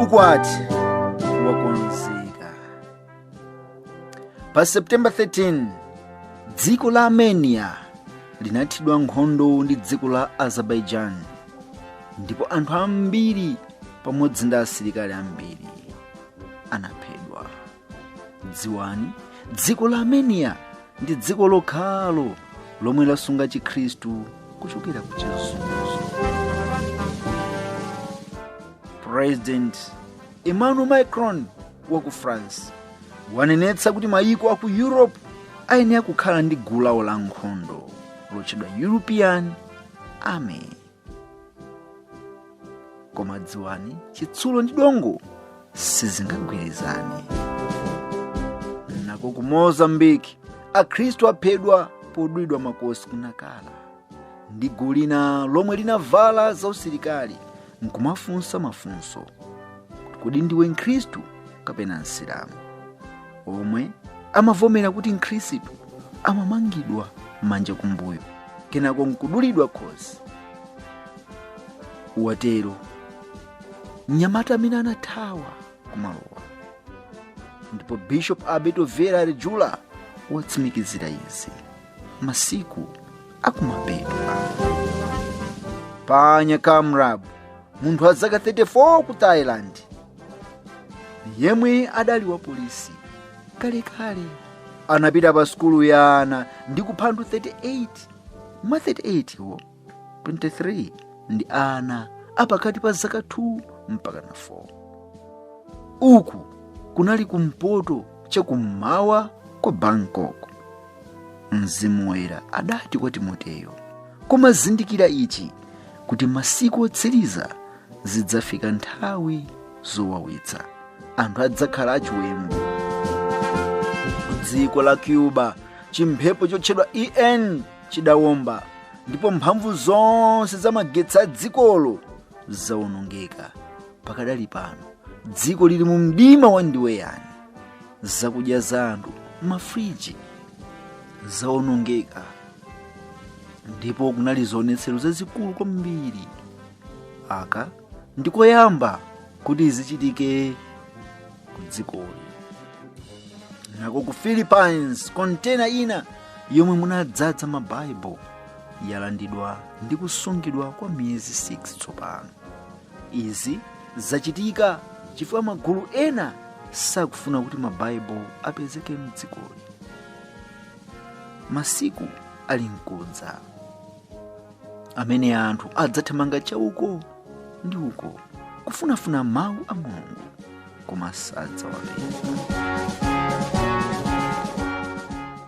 Ukwati, wakonzeka. Pa September 13, dziko la Armenia linathidwa nkhondo ndi dziko la Azerbaijan, ndipo anthu ambiri pamodzi ndi asilikali ambiri anaphedwa. Dziwani, dziko la Armenia ndi dziko lokhalo lomwe lasunga Chikhristu kuchokera ku chizunzo. President Emmanuel Macron wa ku France wanenetsa kuti mayiko aku Europe ayenera kukhala ndi gulu lawo la nkhondo lotchedwa European Army. Koma dziwani, chitsulo ndi dongo sizingagwirizane. Nako ku Mozambique Akhristu aphedwa podwidwa makosi kunakala, ndi gulu lina lomwe linavala zausilikali nkumafunsa mafunso kuti ndiwe Mkhristu kapena Msilamu, omwe amavomera kuti Mkhristu amamangidwa manja kumbuyo kenako nkudulidwa khosi. Watero mnyamata amene anathawa kumalowa, ndipo Bishop Alberto Vera Regula watsimikizira izi masiku akumapedwa. Panya Kamrabu, munthu wa zaka 34 ku Thailand, yemwe adali wa polisi kalekale, anapita pa skulu ya ana ndi kupha anthu 38. Mwa 38 wo 23 ndi ana apakati pa zaka 2 mpaka na 4. Uku kunali kumpoto chakummawa kwa Bangkok. Mzimu Woyera adati kwa Timoteyo, koma zindikira ichi kuti masiku otsiriza zidzafika nthawi zowawitsa, anthu adzakhala achiwembu. Dziko la Cuba chimphepo chotchedwa EN chidawomba, ndipo mphamvu zonse za magetsi a dzikolo zawonongeka. Pakadali pano dziko lili mu mdima wandiweyani. Zakudya za anthu mafriji zawonongeka, ndipo kunali zionetsero zazikulu kwambiri. Aka ndikoyamba kuti zichitike ku dzikoli. Nako ku Philippines kontena ina yomwe munadzadza mabaibo yalandidwa ndi kusungidwa kwa miyezi 6 tsopano. Izi zachitika chifukwa magulu ena sakufuna kuti mabaibo apezeke mdzikoli. Masiku ali mkudza amene anthu adzathamanga chauko ndi uko kufunafuna mawu a Mulungu, koma sadzawapeza.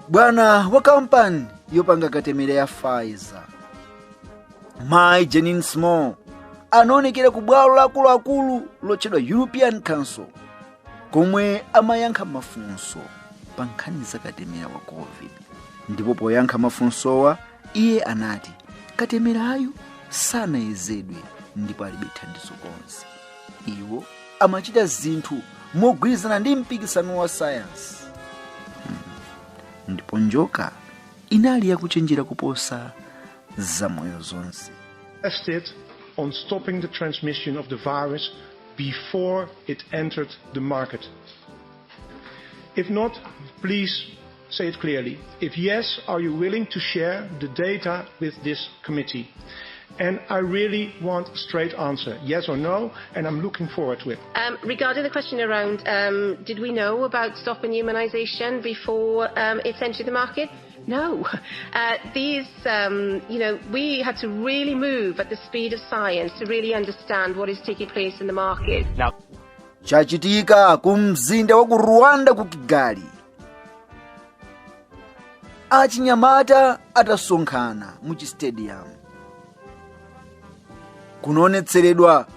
Bwana wa kampani yopanga katemera ya Pfizer, Mai Jenin Small, anaonekera ku bwalo lakuluakulu lotchedwa European Council, komwe amayankha mafunso pa nkhani za katemera wa COVID. Ndipo poyankha mafunsowa iye anati katemerayo sanayezedwe ndipo alibe thandizo konse. Iwo amachita zinthu mogwirizana ndi mpikisano wa sayansi. Ndipo njoka inali yakuchenjera kuposa zamoyo zonse. Tested on stopping the transmission of the virus before it entered the market. If not, please say it clearly. If yes, are you willing to share the data with this committee? And I really want a straight answer, yes or no, and I'm looking forward to it. Regarding the question around, did we know about stopping humanization before it's entered the market? No. We had to really move at the speed of science to really understand what is taking place in the market. Now, chachitika kumzinda wa ku Rwanda ku Kigali. Achinyamata atasonkhana mu stadium. Kunaonetseredwa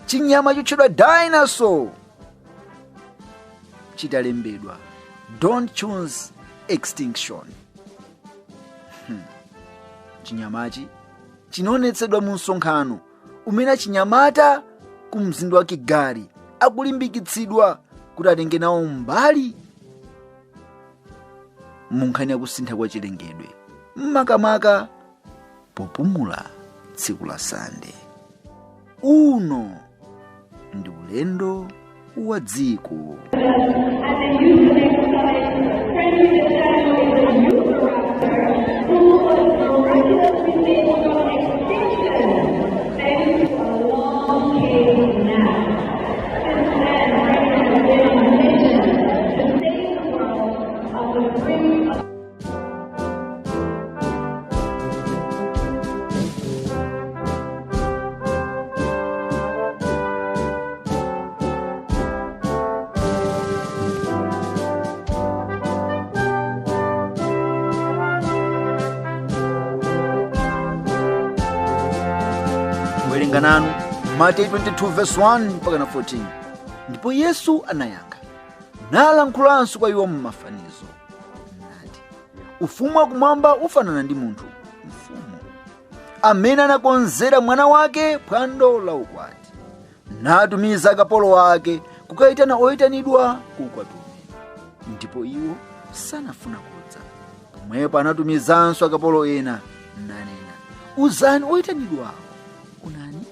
chinyama chotchedwa dinosaur chitalembedwa Don't choose extinction. Chinyamachi chinaonetsedwa mu msonkhano umene achinyamata ku mzinda wa Kigali akulimbikitsidwa kuti atenge nawo mbali mu nkhani ya kusintha kwa chilengedwe, makamaka popumula tsiku la Sande. Uno ndi ulendo wa dziko. Nanu Matthew 22 verse 1 mpaka na 14. Ndipo Yesu anayankha nalankulanso kwa iwo mmafanizo nati, ufumu wakumwamba ufanana ndi munthu mfumu amene anakonzera mwana wake phwando la ukwati, natumiza akapolo wake kukayitana oyitanidwa ku ukwatiwo. Ndipo iwo sanafuna kudza. Pomwepo anatumizanso akapolo ena nanena, uzani oyitanidwawo, kunani,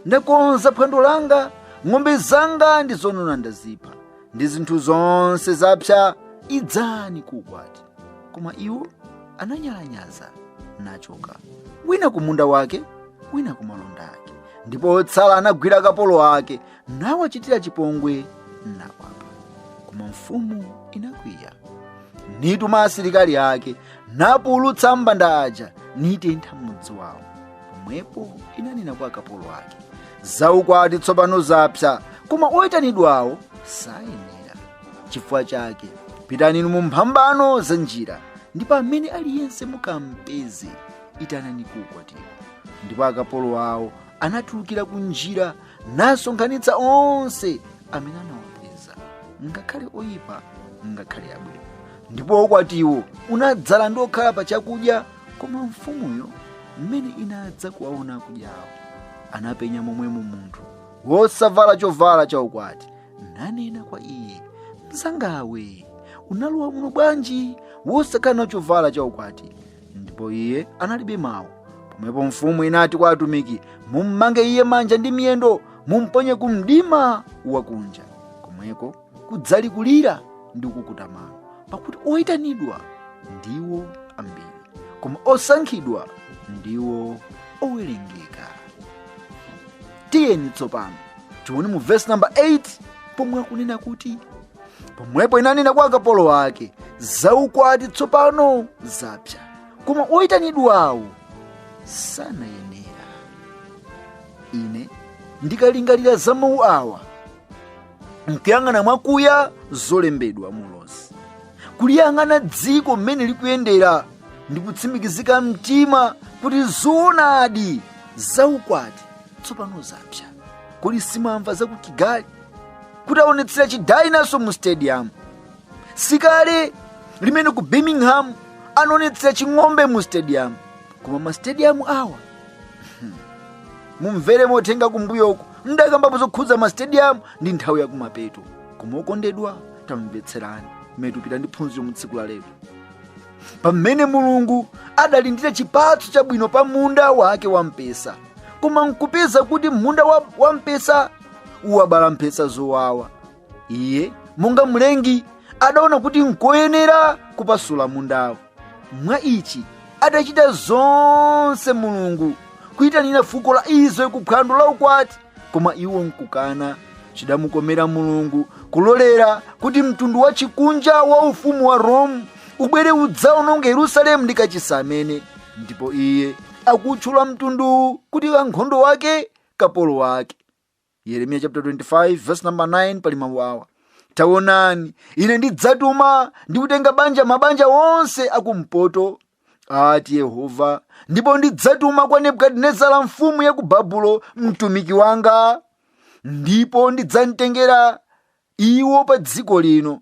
ndakonza phwando langa, ng'ombe zanga ndi zonona ndazipha, ndi zinthu zonse zapsa, idzani ku ukwati. Koma iwo ananyalanyaza nachoka, wina ku munda wake, wina ku malonda ake. Ndipo otsala anagwira akapolo ake nawachitira chipongwe nakwapa. Koma mfumu inakwiya, nituma asilikali ake napulutsa mbanda aja nitentha mudzi wawo. Pomwepo inanena kwa akapolo ake, zaukwati tsopano zapsa, koma oyitanidwawo sayenera. Chifukwa chake pitani mu mphambano za njira, ndipo amene aliyense mukampeze itanani ku ukwatiwo. Ndipo akapolo awo anatulukira ku njira nasonkhanitsa onse amene anawapeza, ngakhale oyipa ngakhale abwino. Ndipo ukwatiwo unadzala ndi okhala pa chakudya. Koma mfumuyo mmene inadza kuwaona kudyawo, anapenya momwemo munthu wosavala chovala cha ukwati, nanena kwa iye, mzangawe, unalowa muno bwanji wosakhala na chovala cha ukwati? Ndipo iye analibe mawu. Pomwepo mfumu inati kwa atumiki, mummange iye manja ndi miyendo, mumponye ku mdima wakunja. Komweko kudzali kulira ndi kukuta mano, pakuti oyitanidwa ndiwo ambiri, koma osankhidwa ndiwo owerengeka. Tiyeni tsopano tione mu verse number 8 pomwe akunena kuti, pomwepo inanena kwa akapolo ake, zaukwati tsopano zapsa, koma oyitanidwawo sanayenera. Ine ndikalingalira za mawu awa, nkuyang'ana mwakuya zolembedwa mulosi, kuliyang'ana dziko mmene likuyendera, ndikutsimikizika mtima kuti zoonadi zaukwati tsopano zapsa. Kodi simamva za ku Kigali kuti aonetsera chidayinaso mu stadium? Sikale limene ku Birmingham anaonetsera ching'ombe mu stadium. Koma ma stadium awa mumvere motenga kumbuyoko, ndakambapo zokhudza ma stadium ndi nthawi ya kumapeto. Koma okondedwa, tamvetserani mmene tupita ndi phunziro mu tsiku la lero. Pamene Mulungu adalindira chipatso chabwino pa munda wake wampesa, koma nkupeza kuti munda wampesa uwabala mphesa zowawa. Iye monga mlengi adaona kuti nkoyenera kupasula mundawo. Mwa ichi adachita zonse Mulungu kuyitanira fuko la Israeli ku phwando la ukwati, koma iwo nkukana. Chidamukomera Mulungu kulolera kuti mtundu wa chikunja wa ufumu wa Rome ubwere udzaononge Yerusalemu ndi kachisi amene. Ndipo iye akutchula mtundu kuti ankhondo wake, kapolo wake. Yeremiya chapter 25 verse number 9 pali mawu awa, taonani ine ndidzatuma ndi kutenga mabanja onse akumpoto, ati Yehova, ndipo ndidzatuma kwa Nebukadinezara mfumu ya ku Babulo mtumiki wanga, ndipo ndidzamtengera iwo pa dziko lino.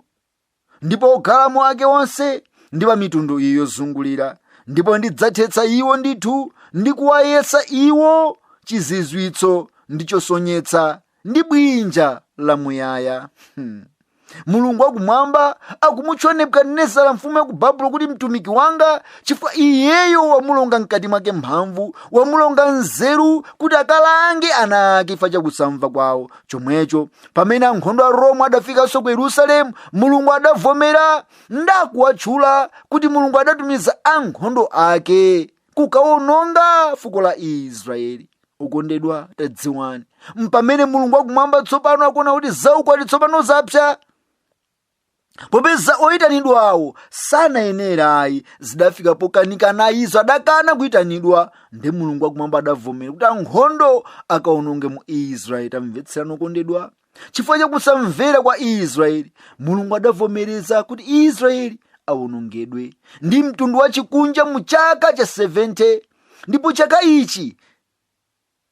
ndipo ogalamu ake onse ndi pa mitundu iyo yozungulira, ndipo ndidzathetsa iwo ndithu ndi kuwayesa iwo chizizwitso ndi chosonyetsa ndi bwinja lamuyaya. Mulungu wakumwamba akumutchula Nebukadinezara mfumu ya ku Babulo kuti mtumiki wanga, chifukwa iyeyo wamulonga mkati mwake mphamvu, wamulonga nzeru kuti akalange ana ake chifukwa chakusamva kwawo. Chomwecho pamene ankhondo a Roma adafikanso ku Yerusalemu, Mulungu adavomera ndakuwatchula kuti Mulungu adatumiza ankhondo ake kukawononga fuko la Israeli. Ukondedwa, tadziwani, mpamene Mulungu wakumwamba tsopano akuona kuti zaukwati tsopano zapsa, popeza oyitanidwa awo sanayenera ayi, zidafika pokanikana izo adakana kuyitanidwa, ndi Mulungu wakumwamba adavomera kuti ankhondo akawononge mu Israeli. Tamvetserani okondedwa, chifukwa chakusamvera kwa Israeli, Mulungu adavomereza kuti Israeli awonongedwe ndi mtundu wa chikunja mu chaka cha 70. Ndipo chaka ichi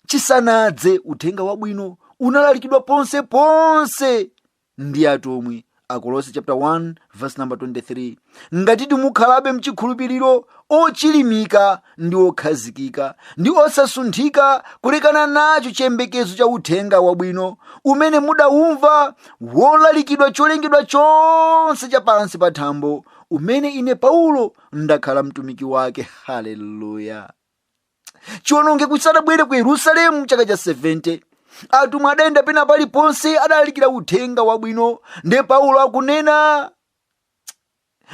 chisanadze, uthenga wabwino unalalikidwa ponse ponse ndi atumwi. Akolose chapter 1 verse number 23. Ngati mukhalabe mchikhulupiriro, ochilimika ndi okhazikika ndi osasunthika, kulekana nacho chiyembekezo cha uthenga wabwino umene mudaumva, wolalikidwa cholengedwa chonse chapansi pa thambo, umene ine Paulo ndakhala mtumiki wake. Haleluya. Chiwononge kusadabwere ku Yerusalemu chaka cha 70. Atumwi adayenda pena paliponse adalalikira uthenga wabwino, ndi Paulo akunena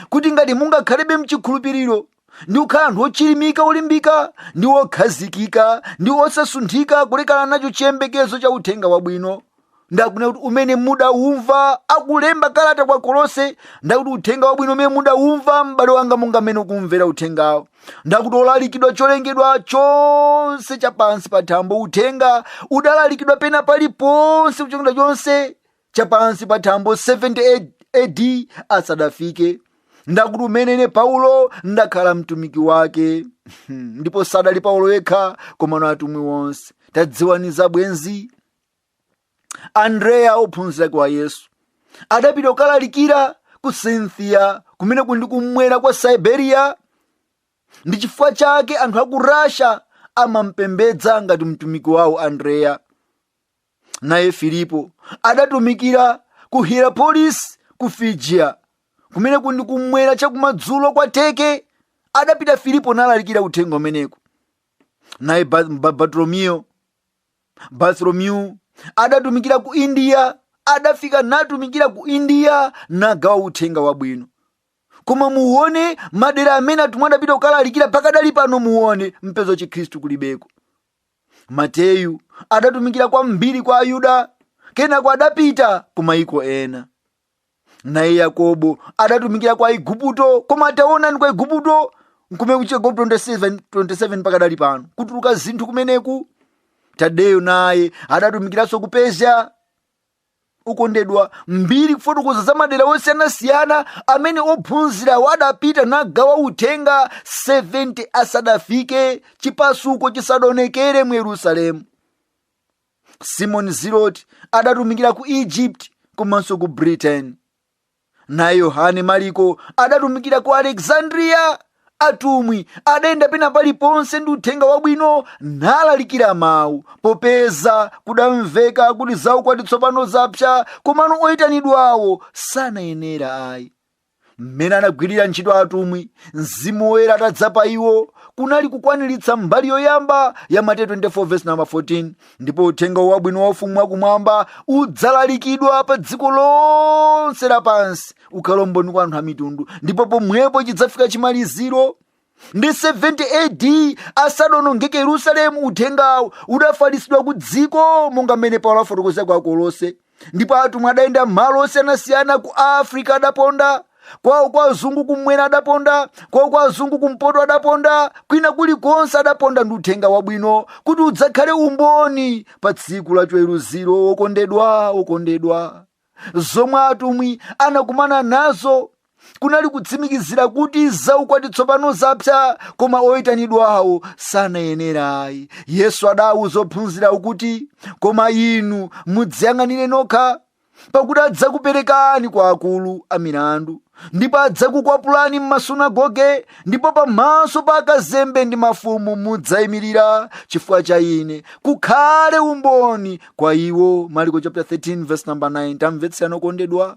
kuti ngati mungakhalebe mchikhulupiriro ndi kukhala anthu ochilimika, olimbika ndi okhazikika ndi osasunthika, kulekana nacho chiyembekezo cha uthenga wabwino, ndakunena kuti umene mudaumva. Akulemba kalata kwa Kolose ndakuti uthenga wabwino umene mudaumva, m'bale wanga, monga mmene ukumvera uthengawo, ndakuti olalikidwa cholengedwa chonse chapansi pa thambo. Uthenga udalalikidwa pena paliponse kuchokera chonse chapansi pa thambo 70 AD asadafike. Ndakuti umene ine Paulo ndakhala mtumiki wake. Ndipo sadali Paulo yekha, koma na atumwi wonse. Tadziwani zabwenzi, Andrea ophunzira kwa Yesu adapita kukalalikira ku Cynthia, kumene kundi kumwera kwa Siberia. Ndi chifukwa chake anthu aku Russia amampembedza ngati mtumiki wawo Andrea. Naye Filipo adatumikira ku Hierapolis ku Figia, kumene kundi kumwera chakumadzulo kwa Teke. Adapita Filipo nalalikira uthenga umeneku. Naye Bartholomew adatumikira ku India, adafika natumikira ku India nagawa uthenga wabwino. Koma muone madera amene atumwi adapita kukalalikira pakadali pano, muone mpeza Chikhristu kulibeko. Mateyu adatumikira kwambiri kwa Ayuda, kenako adapita ku mayiko ena. Naye Yakobo adatumikira kwa Igupto, koma ataonani kwa Igupto nkume kuchika 27 pakadali pano kutuluka zinthu kumeneku. Tadeyo naye adatumikiranso ku Persia. Ukondedwa, mbiri kufotokoza za madera osiyanasiyana amene ophunzira wadapita nagawa uthenga 70 asadafike chipasuko chisadonekere mu Yerusalemu. Simon Ziloti adatumikira ku Egypt komanso ku Britain. Naye Yohane Mariko adatumikira ku Alexandria. Atumwi adayenda pena paliponse ndi uthenga wabwino nalalikira mawu, popeza kudamveka kuti zaukwati tsopano zapsa, komano oyitanidwawo sanayenera ayi. Mmene anagwirira ntchito atumwi, Mzimu Woyera atadza pa iwo, kunali kukwaniritsa mbali yoyamba ya Mateyu 24 verse number 14. Ndipo uthenga wabwino wa ufumu wakumwamba udzalalikidwa pa dziko lonse lapansi, ukhala umboni kwa anthu a mitundu. Ndipo pomwepo chidzafika chimaliziro. Ndi 70 AD asadonongeke Yerusalemu, uthengawo udafalitsidwa ku dziko monga mmene Paulo afotokoza kwa Kolose. Ndipo atumwi adayenda malo osiyanasiyana. Ku Afrika adaponda, kwawo kwa azungu kumwera adaponda, kwawo kwa azungu kumpoto adaponda, kwina kulikonse adaponda ndi uthenga wabwino kuti udzakhale umboni pa tsiku la chiweruziro. Okondedwa, zomwe atumwi anakumana nazo kunali kutsimikizira kuti zaukwati tsopano zapsa, koma oyitanidwawo sanayenera ayi. Yesu adawuza ophunzira kuti koma inu mudziyang'anire nokha, pakuti adzakuperekani kwa akulu a milandu ndipo adzakukwapulani m'masunagoge, ndipo pamaso pa akazembe ndi mafumu mudzayimirira chifukwa cha ine, kukhale umboni kwa iwo. Marko chapter 13 verse number 9. Tamvetsera okondedwa.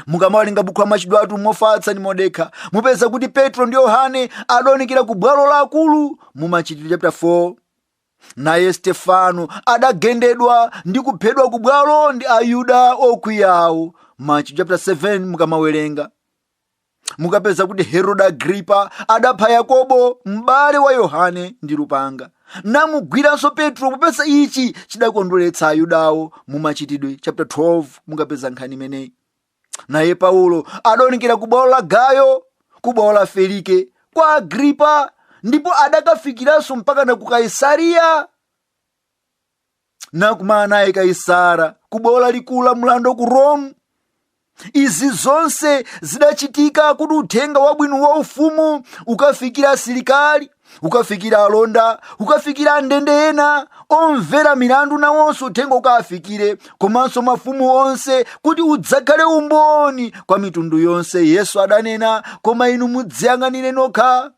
Mukamawerenga buku la machitidwe atumwi mofatsa ndi modekha, mupeza kuti Petro ndi Yohane adaonekera ku bwalo la akulu mu Machitidwe chapter 4. Naye Stefano adagendedwa ndi kuphedwa ku bwalo ndi Ayuda okwiyawo. Machitidwe chapter 7 mukamawerenga, mukapeza kuti Herode Agripa adapha Yakobo m'bale wa Yohane ndi lupanga, namugwiranso Petro. Popeza ichi chidakondweretsa Ayudawo. Mu Machitidwe chapter 12 mukapeza nkhani imeneyi. Naye Paulo adaonekera ku bwalo la Gayo, ku bwalo la Felike, kwa Agripa, ndipo adakafikiranso mpaka na ku Kaisaria, nakumana naye Kaisara ku bwalo lalikulu la mlando ku Rome. Izi zonse zidachitika kuti uthenga wabwino wa ufumu ukafikira asilikali, ukafikira alonda, ukafikira ndende ena omvera milandu, nawonso uthenga ukafikire komanso mafumu onse, kuti udzakhale umboni kwa mitundu yonse. Yesu adanena, koma inu mudziyang'anire nokha,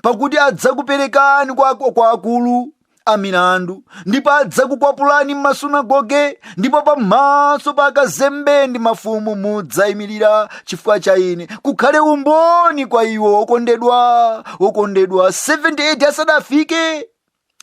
pakuti adzakuperekani kwa akulu a milandu, ndipo adzakukwapulani m'masunagoge, ndipo pamaso pa akazembe ndi mafumu mudzayimirira chifukwa cha ine, kukhale umboni kwa iwo. Okondedwa, 78 asadafike,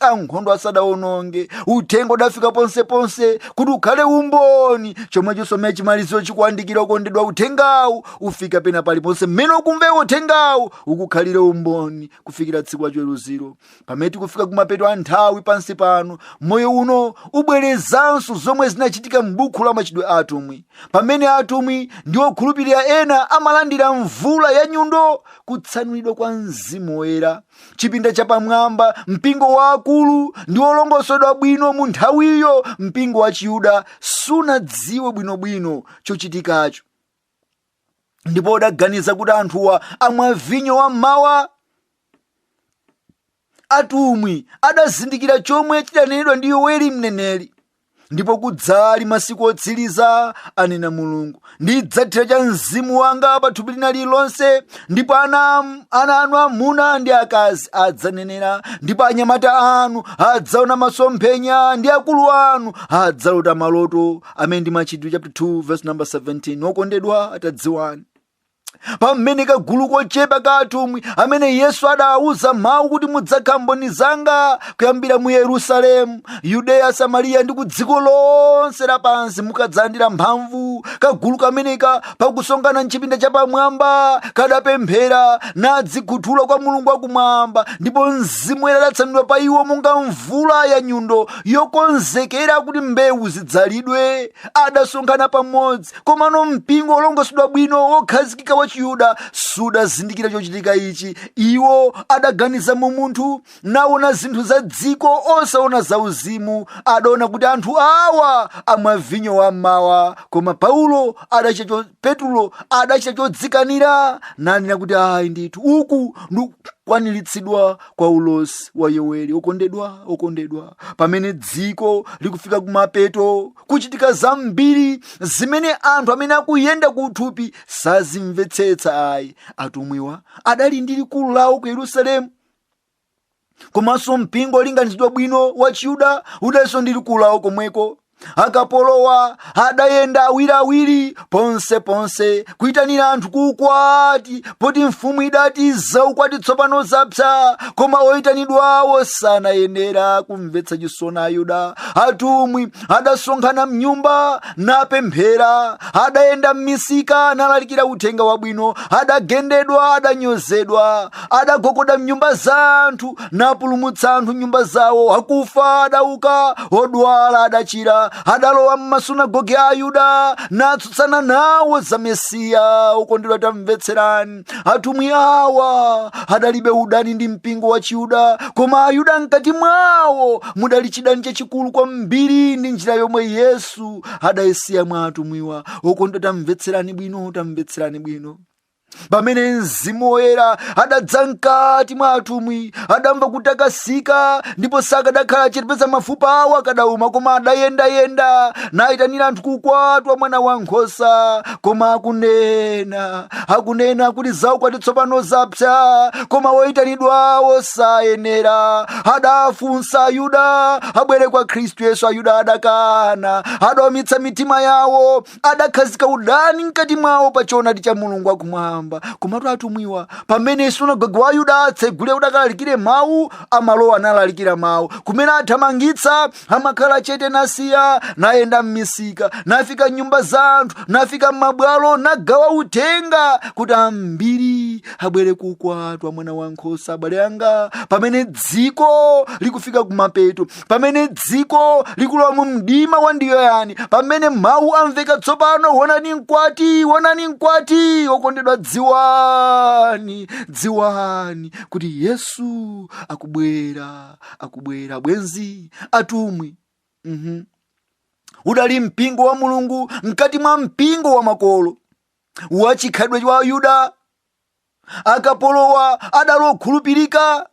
ankhondo asadaononge, uthenga udafika ponseponse kuti ukhale umboni. Chomwecho mmene chimalizo chikuandikira okondedwa, uthengawu ufika pena paliponse mmene ukumva uthengawu ukukhalire umboni kufikira tsiku la chiweruziro. Pamene tikufika kumapeto a nthawi pansi pano, moyo uno ubwerezanso zomwe zinachitika m'buku la Machitidwe atumwi, pamene atumwi ndi okhulupirira ena amalandira mvula ya nyundo, kutsanulidwa kwa Mzimu Woyera. Chipinda chapamwamba, mpingo wa akulu ndi olongosoledwa bwino mu nthawiyo, mpingo wa Chiyuda sunadziwe bwinobwino chochitikacho, ndipo udaganiza kuti anthuwa amwa vinyo wa mmawa. Atumwi adazindikira chomwe chidanenedwa ndi Yoweli mneneri, ndipo kudzali masiku otsiriza, anena Mulungu, ndidzathira cha Mzimu wanga pa thupi lina lililonse, ndipo ana anu amuna ndi akazi adzanenera, ndipo anyamata anu adzaona masomphenya, ndi akulu anu adzalota maloto. Amene ndi Machitidwe chapter 2 verse number 17. Okondedwa, atadziwani pamene kagulu kochepa ka atumwi amene Yesu adawuza mawu kuti mudzakhala mboni zanga kuyambira mu Yerusalemu, Yudeya, Samariya ndi ku dziko lonse lapansi, mukadzalandira mphamvu. Kagulu kameneka pakusonkhana mchipinda chapamwamba kadapemphera nadzikhuthula kwa Mulungu wakumwamba, ndipo Mzimu Woyera adatsanulidwa pa iwo monga mvula ya nyundo yokonzekera kuti mbewu zidzalidwe. Adasonkhana pamodzi, komano mpingo olongosoledwa bwino wokhazikika wa Chiyuda sudazindikira chochitika ichi. Iwo adaganiza mu munthu, naona zinthu za dziko osaona za uzimu. Adaona kuti anthu awa amwa vinyo wa mmawa. Koma Petro adachita chodzikanira, nanena kuti ayi ndithu, uku ndikwaniritsidwa kwa ulosi wa Yoweli. Okondedwa, pamene dziko likufika kumapeto, kuchitika zambiri zimene anthu amene akuyenda ku uthupi sazimvetsetsa ayi. Atumwiwa adali ndi likulu lawo ku Yerusalemu, komanso mpingo olinganizidwa bwino wa Chiyuda udalinso ndi likulu lawo komweko. Akapolowa adayenda awiriawiri ponseponse kuyitanira anthu ku ukwati, poti mfumu idati za ukwati tsopano zapsa, koma oyitanidwawo sanayenera kumvetsa chisoni Ayuda. Atumwi adasonkhana mnyumba napemphera, adayenda m'misika nalalikira uthenga wabwino, adagendedwa, adanyozedwa, adagogoda mnyumba za anthu napulumutsa anthu nyumba zawo, akufa adauka, odwala adachira, adalowa m'masunagoge a Ayuda natsutsana nawo za Mesiya. Okondedwa, tamvetserani, atumwi awa adalibe udani ndi mpingo wa Chiyuda, koma Ayuda mkati mwawo mudali chidani chachikulu kwambiri ndi njira yomwe Yesu adayisiya mwa atumwiwa. Okondedwa, tamvetserani bwino. pamene Mzimu Woyera adadza mkati mwa atumwi, adamva kutakasika, ndipo sakadakhala chete peza mafupa awo akadauma, koma adayendayenda nayitanira anthu kukwatwa mwana wankhosa. Koma akunena kuti zaukwati tsopano zapsa, koma woyitanidwawo sayenera. Adafunsa Ayuda abwere kwa Khristu Yesu, Ayuda adakana, adawumitsa mitima yawo, adakhazika udani mkati mwawo pa choonadi cha Mulungu akumwamba. Komatu atumwiwa pamene sunagoge wa Ayuda atsegule udakalalikire mawu, amalowa analalikira mawu. Kumene athamangitsa amakhala chete nasiya, nayenda m'misika, nafika nyumba za anthu, nafika m'mabwalo, nagawa uthenga kuti ambiri abwere kukwatwa mwana wankhosa. Abale anga, pamene dziko likufika kumapeto, pamene dziko likulowa mu mdima wa ndiyoyani, pamene mawu amveka tsopano, wonani mkwati, okondedwa, dziwani kuti Yesu akubwera. Bwenzi, atumwi udali mpingo wa Mulungu mkati mwa mpingo wa makolo wachikhalidwe cha Ayuda. Akapolowa adali okhulupirika,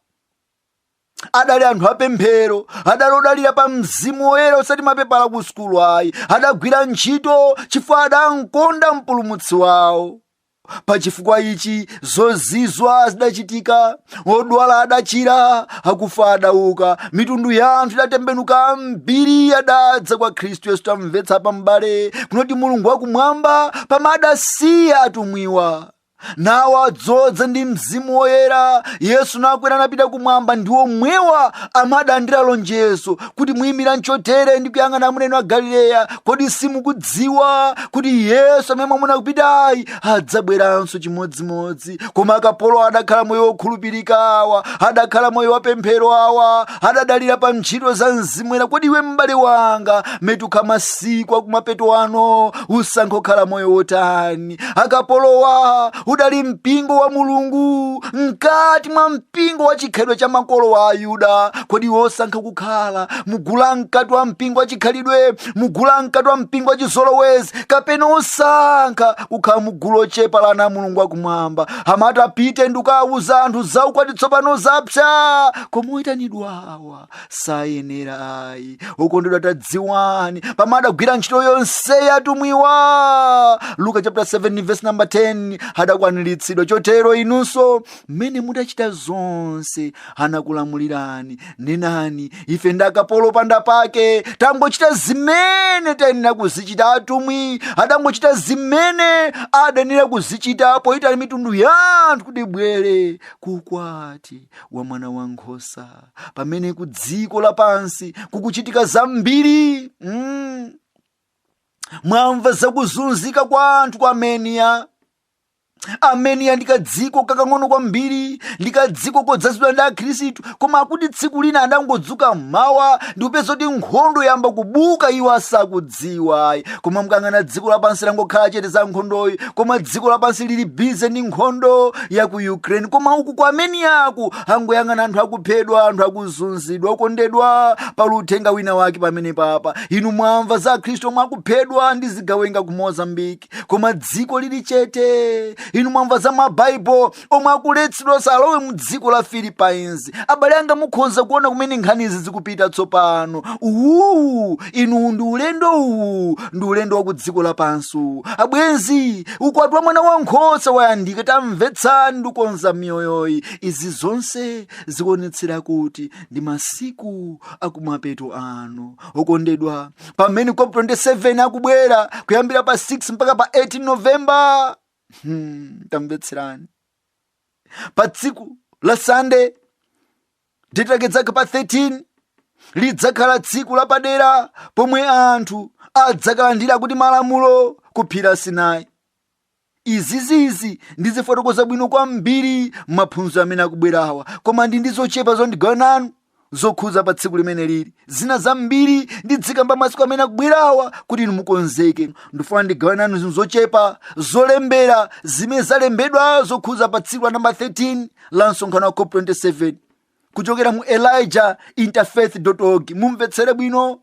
adali anthu apemphero, adali odalira pa Mzimu Woyera osati mapepala ku sukulu ayi. Adagwira ntchito chifukwa adankonda mpulumutsi wawo. Pa chifukwa ichi zozizwa zidachitika, odwala adachira, akufa adauka, mitundu ya anthu idatembenuka, mbiri adadza kwa Khristu Yesu. Tamvetsa pa m'bale kunoti Mulungu wakumwamba pamadasiya atumwiwa nawo adzodza ndi Mzimu Woyera. Yesu nakwera napita kumwamba, ndiwo mwewa amadandira lonjezo kuti muyimira nchotere ndi kuyang'ana muneni wa Galileya. Kodi simukudziwa kuti Yesu amene mwamuna kupitayi adzabweranso chimodzimodzi? Koma akapolo adakhala moyo wokhulupirika awa, adakhala moyo wapemphero awa, adadalira pa ntchito za Mzimu Woyera. Kodi iwe m'bale wanga, metuka masiku akumapeto ano, usankhe kukhala moyo wotani? Akapolowa udali mpingo wa Mulungu mkati mwa mpingo wa chikhalidwe cha makolo wa Ayuda. Kodi wosankha kukhala mugula mkati wa mpingo wa chikhalidwe, mugula mkati wa mpingo wa chizolowezi, kapena osankha kukhala mugulu ochepa la ana Mulungu akumwamba? Amati apite ndi kukawuza anthu zaukwati tsopano zapsa, koma oyitanidwa awa sayenera ayi. Okondedwa, tadziwani pamadagwira ntchito yonse atumwiwa. Luka chapter 7 verse number 10 adakwaniritsidwa. Chotero inunso mmene mudachita zonse anakulamulirani, nenani, ife ndakapolo panda pake tangochita zimene tayenera kuzichita. Atumwi adangochita zimene adanira kuzichita poyitana mitundu ya anthu kuti ibwere kukwati wa mwana wankhosa. Pamene ku dziko lapansi kukuchitika zambiri, mwamva zakuzunzika kwa anthu kwa Amenia ndikadziko kakang'ono kwambiri, ndikadziko kodzazidwa ndi Akhristu. Koma akuti tsiku lina adangodzuka mmawa ndikupeza kuti nkhondo yamba kubuka, iwo asakudziwa. Koma mkang'ana dziko lapansi langokhala chete za nkhondoyi, koma dziko lapansi lili bize ndi nkhondo ya ku Ukraine. Koma uku kwa Ameniaku angoyang'ana anthu akupedwa, anthu akuzunzidwa. Okondedwa, pali uthenga wina wake pamene papa. Inu mwamva za Akhristu omwe akupedwa ndi zigawenga ku Mozambique, koma dziko lili chete. Inu mwamva za mabaibo omwe akuletsedwa salowe mu dziko la Philippines. Abale anga, mukhoza kuona kumene nkhanizi zikupita tsopano. Inu ndi ulendo wa ku dziko lapansi. Abwenzi, ukwati wa mwana wankhosa wayandika. Tamvetsani ndi kukonza miyoyoyi. Izi zonse zikuonetsera kuti ndi masiku akumapeto ano. Okondedwa, pamene COP27 akubwera kuyambira pa 6 mpaka pa 18 November, tamvetserani, pa tsiku la Sunday lidzakhala pa 13 lidzakhala tsiku lapadera pomwe anthu adzakalandira kuti malamulo kuphira Sinai. Izizi ndizifotokoza bwino kwambiri maphunziro amene akubwerawa, koma ndi zochepa zondigawa nanu zokhuza pa tsiku limene lili. Zina zambiri ndidzikamba masiku amene akubwerawa kuti inu mukonzeke. Ndifuna ndigawe nanu zinthu zochepa zolembera zimene zalembedwa zokhuza pa tsiku la namba 13 la msonkhano wa COP27 kuchokera mu elijahninterfaith.org. Mumvetsere bwino.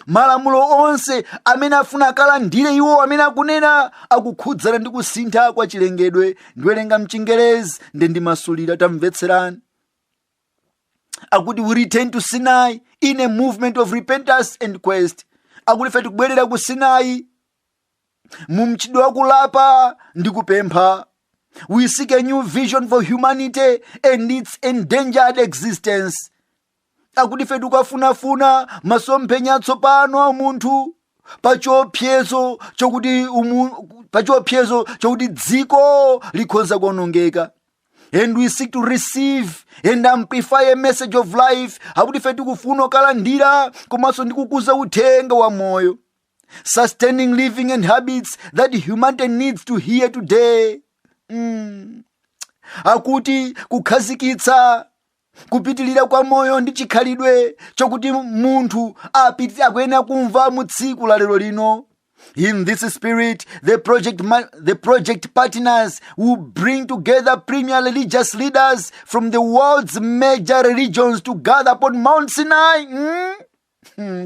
malamulo onse amene afuna akalandire iwo amene akunena akukhudzana ndi kusintha kwa chilengedwe. Ndiwerenga mchingerezi ndimasulira, tamvetserani. Akuti we return to Sinai in a movement of repentance and quest. Akuti ife tikubwerera ku Sinai mu mchitidwe wa kulapa ndi kupempha. We seek a new vision for humanity and its endangered existence. Akuti ife tikufunafuna masomphenya atsopano a munthu pachiopsezo chokuti dziko likhoza kuonongeka. And we seek to receive and amplify a message of life. Akuti ife tikufuna kukalandira komanso ndi kukuza uthenga wa moyo. Sustaining living and habits that humanity needs to hear today. Akuti kukhazikitsa kupitilira kwa moyo ndi chikhalidwe chokuti munthu akuyenera kumva mu tsiku la lero lino. In this spirit, the project partners will bring together premier religious leaders from the world's major religions to gather upon Mount Sinai. In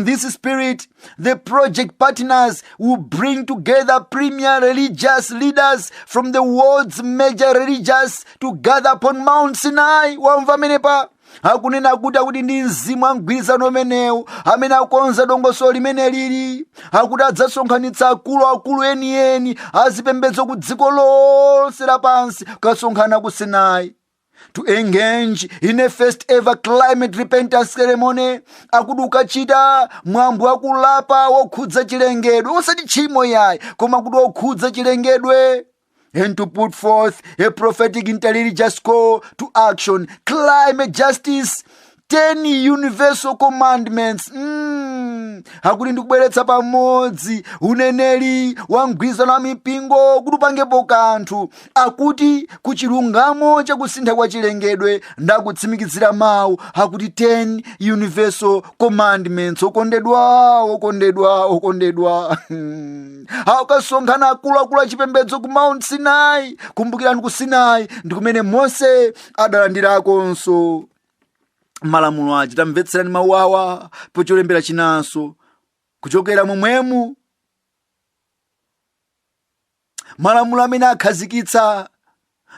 this spirit, the project partners will bring together premier religious leaders from the world's major religions to gather upon Mount Sinai. Wamva menepa? Hakunena kuti ndi mzimu wa mgwirizano umenewu amene akonza dongosolo limene lili. Hakuti adzasonkhanitsa akulu enieni azipembedzo ku dziko lonse lapansi kukasonkhana ku Sinai to engage in a first ever climate repentance ceremony. Akuti ukachita mwambo wakulapa wokhudza chilengedwe, osati tchimo yayi koma kuti wokhudza chilengedwe. And to put forth a prophetic interreligious call to action. Climate justice, 10 universal commandments. Hakuti ndikubweretsa pamodzi uneneri wa mgwirizano wa mipingo kuti upangepo kanthu. Akuti kuchilungamo chakusintha kwa chilengedwe ndakutsimikizira mawu. Hakuti 10 universal commandments. Okondedwa. Hakasonkhana akulu achipembedzo ku Mount Sinai. Kumbukirani ku Sinai ndikumene Mose adalandirakonso malamulo aja. Tamvetserani mawu awa pocholembera chinanso kuchokera momwemu malamulo amene akhazikitsa.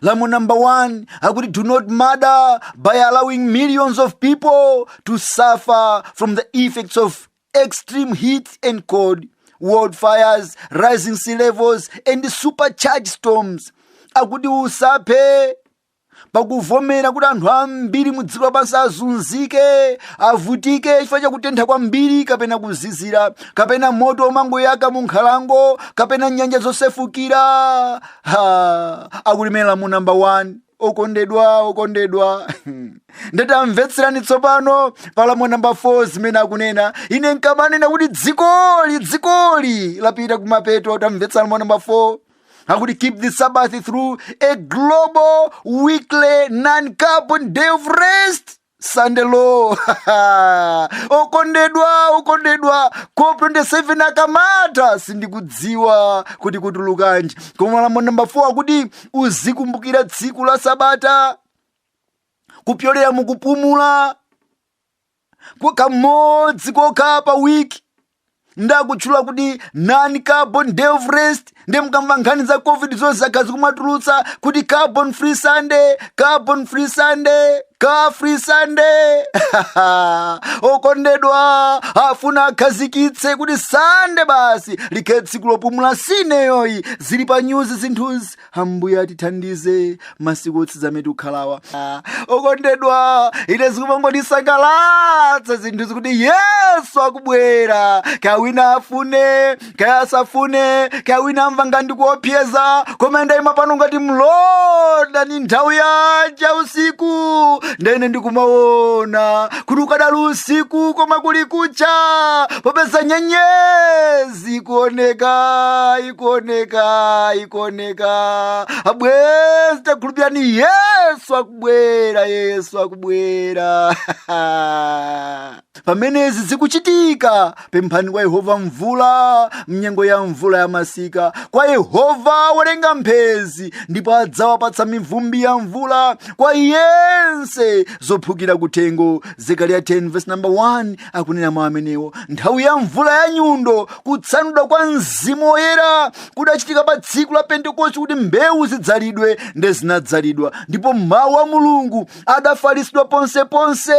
Lamulo number 1 akuti do not murder by allowing millions of people to suffer from the effects of extreme heat and cold, wildfires, rising sea levels and supercharged storms. Akuti usaphe pakuvomera kuti anthu ambiri mu dziko lapansi azunzike, avutike chifukwa chakutentha kwambiri kapena kuzizira kapena moto omangoyaka mu nkhalango kapena nyanja zosefukira. Akulimera mu number 1. Okondedwa. Ndatamvetserani tsopano palamulo number 4 zimene akunena. Ine nkamanena kuti dzikoli lapita kumapeto. Tamvetserani mu number 4. Akuti keep the Sabbath through a global weekly non-carbon day of rest. Sunday law. Okondedwa. COP27 akamata sindikudziwa kuti kutulukanji. Koma lamulo number 4 akuti uzikumbukira tsiku la Sabata kupyolera mukupumula kwa kamodzi kokha pa wiki. Ndakutchula kuti non-carbon day of rest. Ndemkamva nkhani za COVID zonse akazi kumatulutsa kuti carbon free Sunday. Car free Sunday. Okondedwa afuna akhazikitse kuti Sunday basi likhale tsiku lopumula sineyoyi. Zili pa news zinthuzi. Ambuye atithandize masiku otsiriza amene tikhalawa. Okondedwa ine zikumangotisangalatsa zinthuzi kuti Yesu akubwera. Kaya wina afune kaya asafune, kaya wina amva ngati kuopseza koma ndayima pano ngati mlonda ni nthawi yaja usiku. Ndene ndikumaona kuti ukadali usiku koma kuli kucha popeza nyenyezi ikuoneka. Abwezi takhulupirani Yesu akubwera. pamenezi zikuchitika, pemphani kwa Yehova mvula mnyengo ya mvula ya masika. Kwa Yehova werenga mphezi, ndipo adzawapatsa mivumbi ya mvula kwa yense zophukira kutengo. Zekariya 10:1 akunena mwa amenewo, nthawi ya mvula ya nyundo, kutsanulidwa kwa Mzimu Woyera kudachitika pa tsiku la Pentekoste, kuti mbewu zidzalidwe nde zinadzalidwa, ndipo mawu a Mulungu adafalitsidwa ponseponse.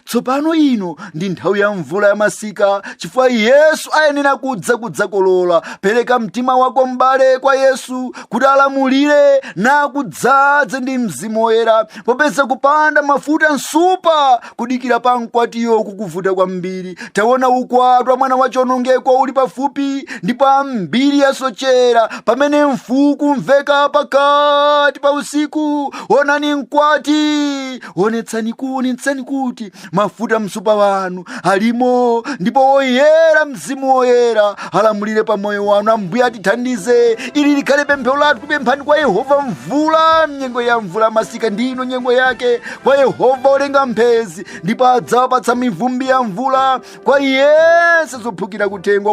Tsopano ino ndi nthawi ya mvula ya masika, chifukwa Yesu ayenera kudzakolola. Pereka mtima wako m'bale kwa Yesu kuti alamulire na kudzaze ndi Mzimu Woyera, popeza kupanda mafuta nsupa kudikira pa mkwatiyo kukuvuta kwambiri. Taona ukwati wa mwana wa chonongeko uli pafupi, ndipo ambiri yasochera pamene mfuku mveka pakati pa usiku. Onani mkwati, onetsani kuti mafuta msupa wanu alimo, ndipo Woyera Mzimu Woyera alamulire pa moyo wanu. Ambuye atithandize ili likhale pemphero lathu, kupemphani kwa Yehova mvula mnyengo ya mvula masika, ndino nyengo yake. Kwa Yehova olenga mphezi, ndipo adzawapatsa mivumbi ya mvula kwa yense zophukira kutengo.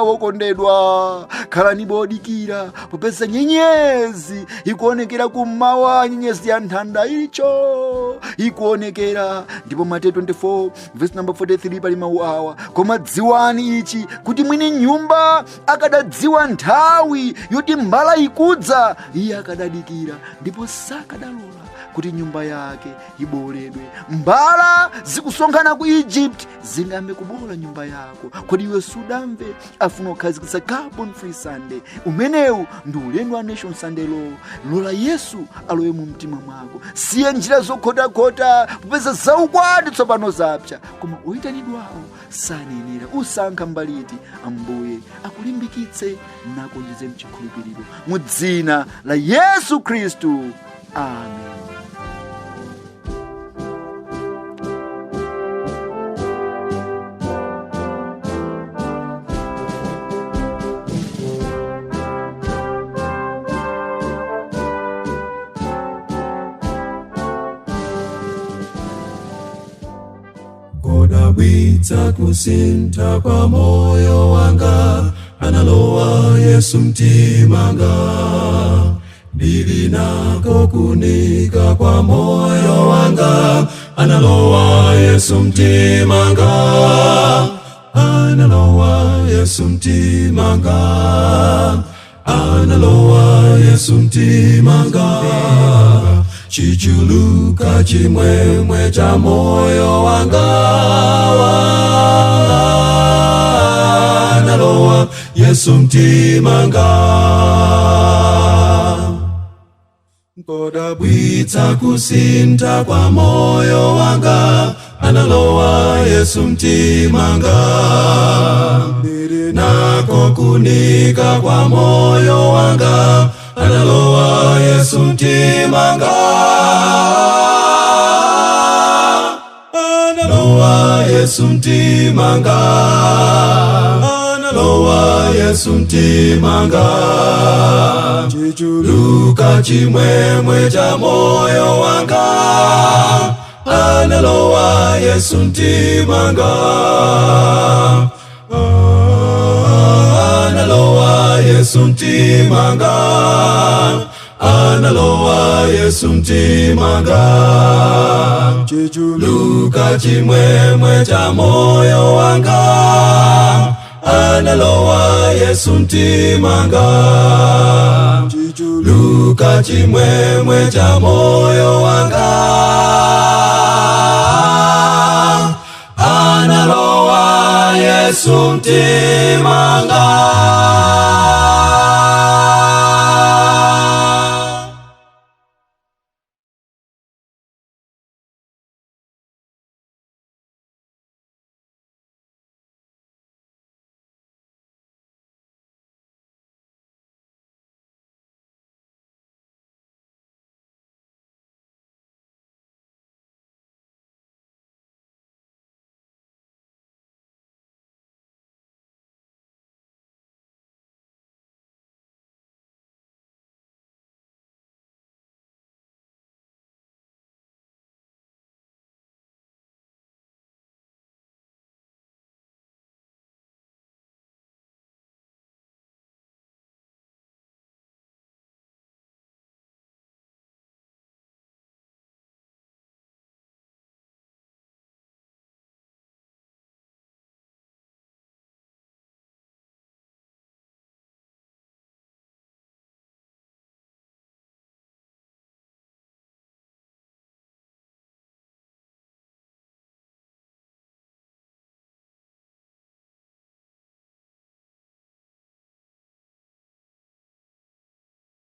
Wokondedwa, khalani bodikira, popeza nyenyezi ikuonekera kummawa, nyenyezi ya nthanda ilicho ikuonekera. Ndipo Mateyu 24:43 pali mawu awa, koma dziwani ichi, kuti mwini nyumba akadadziwa nthawi yoti mbala ikudza, iye akadadikira, ndipo sakadalola kuti nyumba yake iboledwe. Mbala zikusonkhana ku Egypt zingambe kubola nyumba yako. Kodi iwe sudamve afuna kukhazikitsa Carbon Free Sunday? Umenewu ndi ulendo wa Nation Sunday Law. Lola Yesu alowe mu mtima mwako, siye njira zokhotakhota, popeza zaukwati tsopano zapsa. Koma oyitanidwawo sanenera. Usankha mbaliti, Ambuye akulimbikitse nakonjeze mchikhulupiriro mu dzina la Yesu Khristu, amen. Kodabwitsa kusintha kwa moyo wanga, analowa Yesu mtimanga. Ndili nako kunika kwa moyo wanga, analowa Yesu mtimanga. Analowa Yesu mtimanga, analowa Yesu mtimanga. Chichuluka chimwemwe cha moyo wanga, analowa Yesu mtimanga. Kodabwitsa kusintha kwa moyo wanga, analowa Yesu mtimanga. Ndili nako kunika kwa moyo wanga, analowa Yesu mtimanga. Analowa Yesu mtimanga, analowa Yesu mtimanga. Chichuluka chimwemwe cha moyo wanga, analowa Yesu mtimanga. Analowa Yesu mtimanga, analowa Yesu mtimanga. Chichuluka chimwemwe cha moyo wanga, analowa Yesu mtimanga. Chichuluka chimwemwe cha moyo wanga, analowa Yesu mtimanga.